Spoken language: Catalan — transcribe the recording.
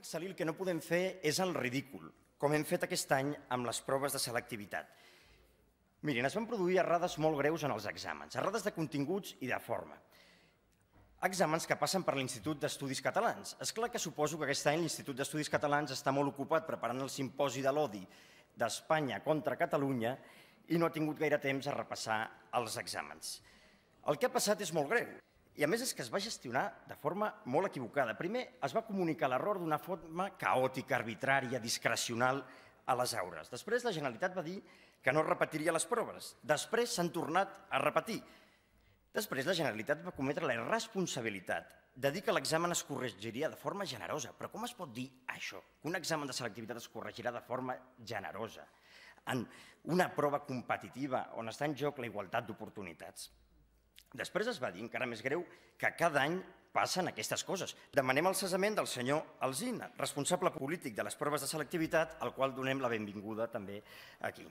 excel·lir el que no podem fer és el ridícul, com hem fet aquest any amb les proves de selectivitat. Mirin, es van produir errades molt greus en els exàmens, errades de continguts i de forma. Exàmens que passen per l'Institut d'Estudis Catalans. És clar que suposo que aquest any l'Institut d'Estudis Catalans està molt ocupat preparant el simposi de l'odi d'Espanya contra Catalunya i no ha tingut gaire temps a repassar els exàmens. El que ha passat és molt greu. I a més és que es va gestionar de forma molt equivocada. Primer es va comunicar l'error d'una forma caòtica, arbitrària, discrecional a les aures. Després la Generalitat va dir que no repetiria les proves. Després s'han tornat a repetir. Després la Generalitat va cometre la irresponsabilitat de dir que l'examen es corregiria de forma generosa. Però com es pot dir això? Que un examen de selectivitat es corregirà de forma generosa en una prova competitiva on està en joc la igualtat d'oportunitats? Després es va dir, encara més greu, que cada any passen aquestes coses. Demanem el cessament del senyor Alsina, responsable polític de les proves de selectivitat, al qual donem la benvinguda també aquí.